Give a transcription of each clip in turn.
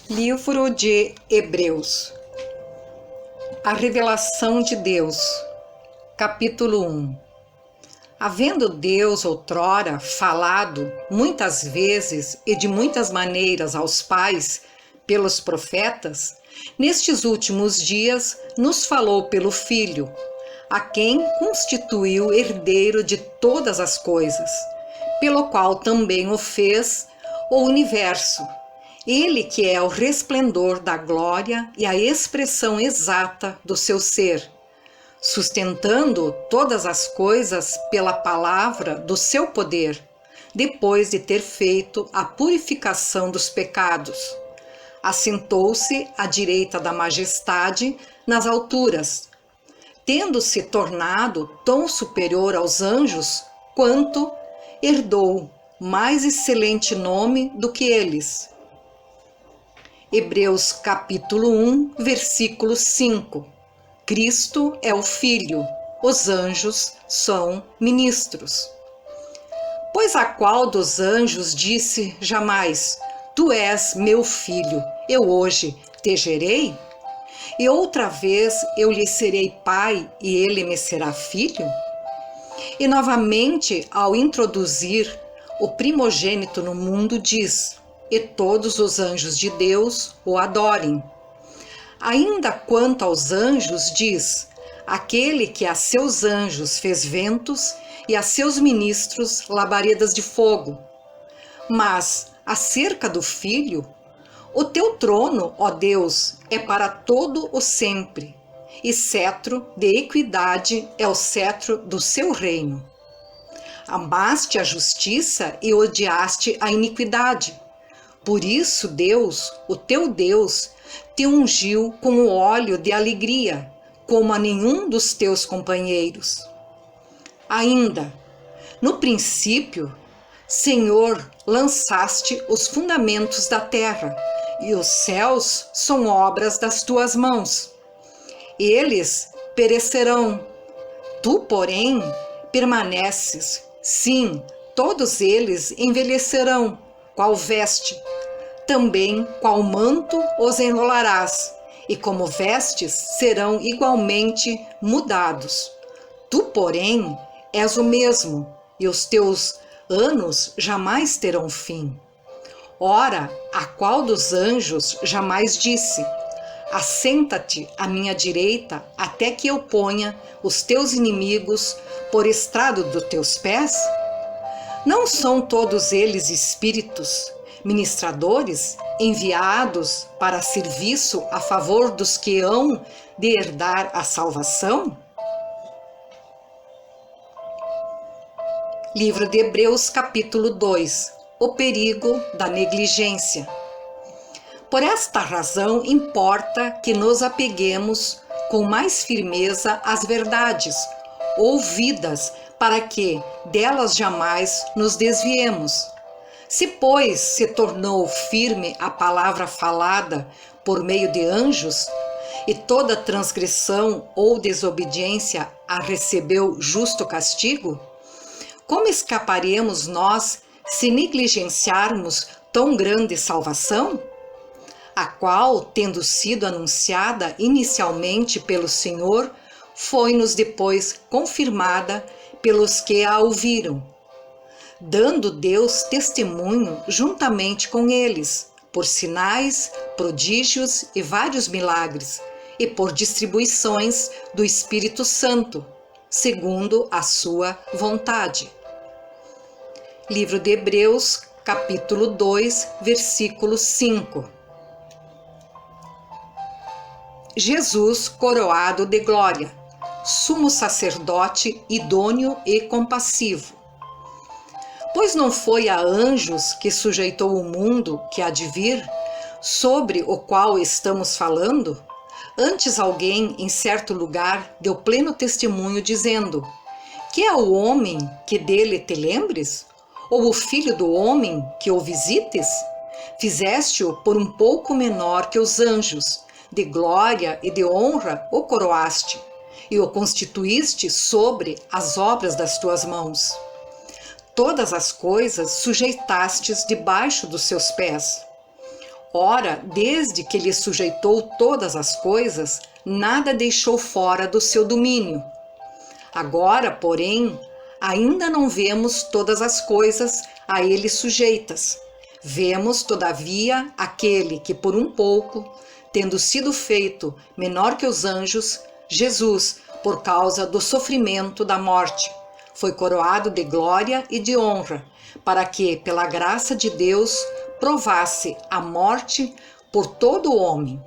Livro de Hebreus. A revelação de Deus. Capítulo 1. Havendo Deus outrora falado muitas vezes e de muitas maneiras aos pais pelos profetas, nestes últimos dias nos falou pelo Filho, a quem constituiu herdeiro de todas as coisas, pelo qual também o fez o universo. Ele que é o resplendor da glória e a expressão exata do seu ser, sustentando todas as coisas pela palavra do seu poder, depois de ter feito a purificação dos pecados. Assentou-se à direita da majestade nas alturas, tendo-se tornado tão superior aos anjos quanto herdou mais excelente nome do que eles. Hebreus capítulo 1, versículo 5. Cristo é o Filho, os anjos são ministros. Pois a qual dos anjos disse jamais: Tu és meu filho, eu hoje te gerei? E outra vez eu lhe serei pai e ele me será filho? E novamente, ao introduzir o primogênito no mundo, diz: E todos os anjos de Deus o adorem. Ainda quanto aos anjos, diz: Aquele que a seus anjos fez ventos e a seus ministros labaredas de fogo. Mas, acerca do Filho, o teu trono, ó Deus, é para todo o sempre, e cetro de equidade é o cetro do seu reino. Amaste a justiça e odiaste a iniquidade. Por isso Deus, o teu Deus, te ungiu com o óleo de alegria, como a nenhum dos teus companheiros. Ainda, no princípio, Senhor, lançaste os fundamentos da terra, e os céus são obras das tuas mãos. Eles perecerão, tu, porém, permaneces. Sim, todos eles envelhecerão, qual veste. Também qual manto os enrolarás, e como vestes serão igualmente mudados. Tu, porém, és o mesmo, e os teus anos jamais terão fim. Ora, a qual dos anjos jamais disse: Assenta-te à minha direita, até que eu ponha os teus inimigos por estrado dos teus pés? Não são todos eles espíritos, ministradores, enviados para serviço a favor dos que hão de herdar a salvação? Livro de Hebreus, capítulo 2. O perigo da negligência. Por esta razão, importa que nos apeguemos com mais firmeza às verdades ouvidas, para que delas jamais nos desviemos. Se, pois, se tornou firme a palavra falada por meio de anjos, e toda transgressão ou desobediência a recebeu justo castigo, como escaparemos nós se negligenciarmos tão grande salvação? A qual, tendo sido anunciada inicialmente pelo Senhor, foi-nos depois confirmada pelos que a ouviram, dando Deus testemunho juntamente com eles, por sinais, prodígios e vários milagres, e por distribuições do Espírito Santo, segundo a sua vontade. Livro de Hebreus, capítulo 2, versículo 5. Jesus coroado de glória, sumo sacerdote idôneo e compassivo. Pois não foi a anjos que sujeitou o mundo que há de vir, sobre o qual estamos falando? Antes alguém, em certo lugar, deu pleno testemunho, dizendo: Que é o homem que dele te lembres? Ou o filho do homem que o visites? Fizeste-o por um pouco menor que os anjos, de glória e de honra o coroaste, e o constituíste sobre as obras das tuas mãos. Todas as coisas sujeitastes debaixo dos seus pés. Ora, desde que lhe sujeitou todas as coisas, nada deixou fora do seu domínio. Agora, porém, ainda não vemos todas as coisas a ele sujeitas. Vemos, todavia, aquele que por um pouco, tendo sido feito menor que os anjos, Jesus, por causa do sofrimento da morte, foi coroado de glória e de honra, para que, pela graça de Deus, provasse a morte por todo o homem.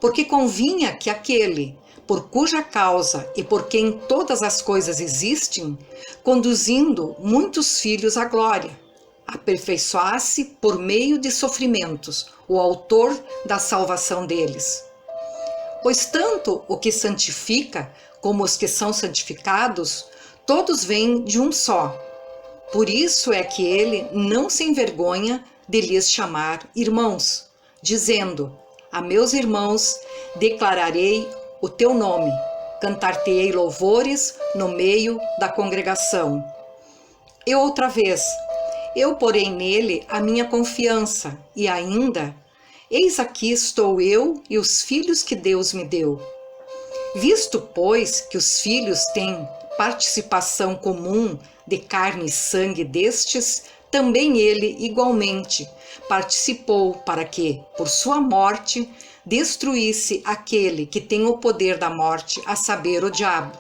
Porque convinha que aquele, por cuja causa e por quem todas as coisas existem, conduzindo muitos filhos à glória, aperfeiçoasse por meio de sofrimentos o autor da salvação deles. Pois tanto o que santifica como os que são santificados, todos vêm de um só. Por isso é que ele não se envergonha de lhes chamar irmãos, dizendo: a meus irmãos declararei o teu nome, cantar-te-ei louvores no meio da congregação. E outra vez, eu porei nele a minha confiança, e ainda, eis aqui estou eu e os filhos que Deus me deu. Visto, pois, que os filhos têm participação comum de carne e sangue destes, também ele, igualmente, participou para que, por sua morte, destruísse aquele que tem o poder da morte, a saber, o diabo,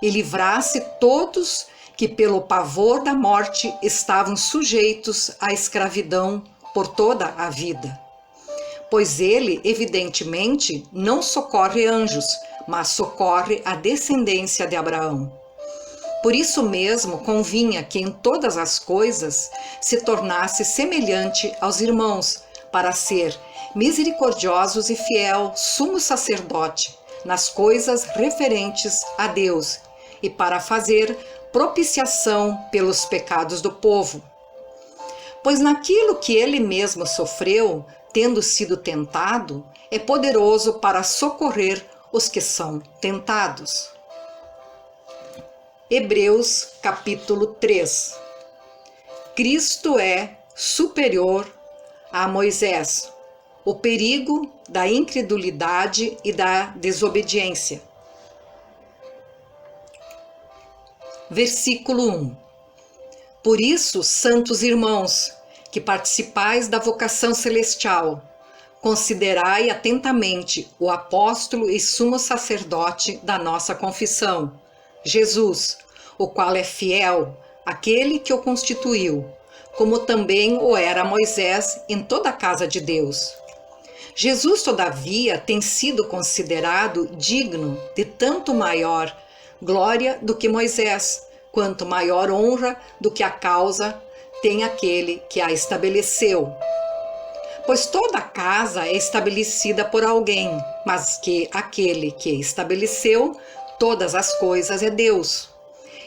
e livrasse todos que, pelo pavor da morte, estavam sujeitos à escravidão por toda a vida. Pois ele, evidentemente, não socorre anjos, mas socorre a descendência de Abraão. Por isso mesmo convinha que em todas as coisas se tornasse semelhante aos irmãos, para ser misericordiosos e fiel sumo sacerdote nas coisas referentes a Deus e para fazer propiciação pelos pecados do povo. Pois naquilo que ele mesmo sofreu, tendo sido tentado, é poderoso para socorrer os que são tentados. Hebreus capítulo 3. Cristo é superior a Moisés. O perigo da incredulidade e da desobediência. Versículo 1. Por isso, santos irmãos, que participais da vocação celestial, considerai atentamente o apóstolo e sumo sacerdote da nossa confissão, Jesus, o qual é fiel, aquele que o constituiu, como também o era Moisés em toda a casa de Deus. Jesus, todavia, tem sido considerado digno de tanto maior glória do que Moisés, quanto maior honra do que a causa tem aquele que a estabeleceu. Pois toda a casa é estabelecida por alguém, mas que aquele que estabeleceu todas as coisas é Deus.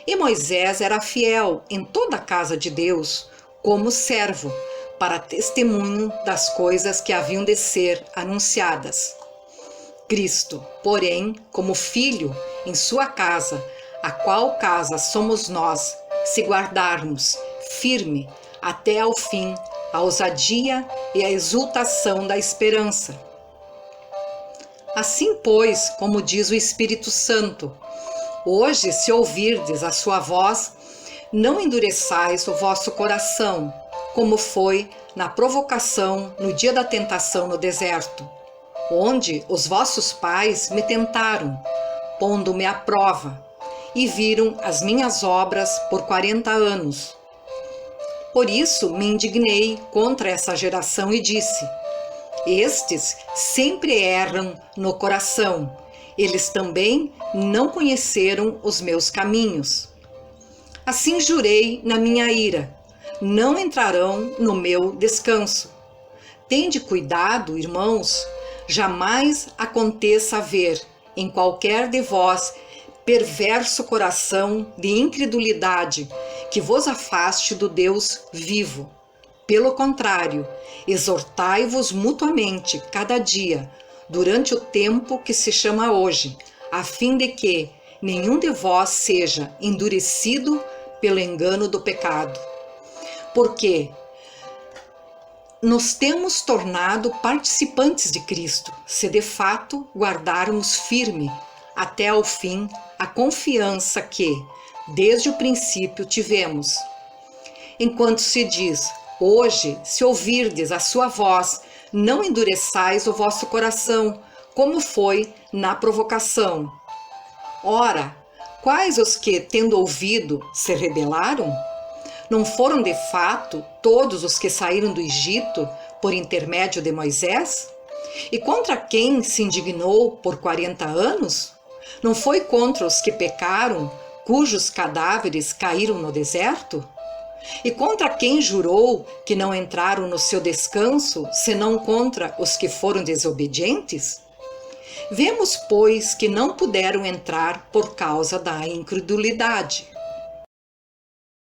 E Moisés era fiel em toda a casa de Deus, como servo, para testemunho das coisas que haviam de ser anunciadas. Cristo, porém, como filho em sua casa, a qual casa somos nós, se guardarmos firme até ao fim a ousadia e a exultação da esperança. Assim, pois, como diz o Espírito Santo, hoje, se ouvirdes a sua voz, não endureçais o vosso coração, como foi na provocação no dia da tentação no deserto, onde os vossos pais me tentaram, pondo-me à prova, e viram as minhas obras por 40 anos. Por isso me indignei contra essa geração e disse: estes sempre erram no coração, eles também não conheceram os meus caminhos. Assim jurei na minha ira: não entrarão no meu descanso. Tende cuidado, irmãos, jamais aconteça haver em qualquer de vós perverso coração de incredulidade que vos afaste do Deus vivo. Pelo contrário, exortai-vos mutuamente cada dia, durante o tempo que se chama hoje, a fim de que nenhum de vós seja endurecido pelo engano do pecado. Porque nos temos tornado participantes de Cristo, se de fato guardarmos firme até ao fim a confiança que, desde o princípio, tivemos. Enquanto se diz: hoje, se ouvirdes a sua voz, não endureçais o vosso coração, como foi na provocação. Ora, quais os que, tendo ouvido, se rebelaram? Não foram de fato todos os que saíram do Egito por intermédio de Moisés? E contra quem se indignou por 40 anos? Não foi contra os que pecaram, cujos cadáveres caíram no deserto? E contra quem jurou que não entraram no seu descanso, senão contra os que foram desobedientes? Vemos, pois, que não puderam entrar por causa da incredulidade.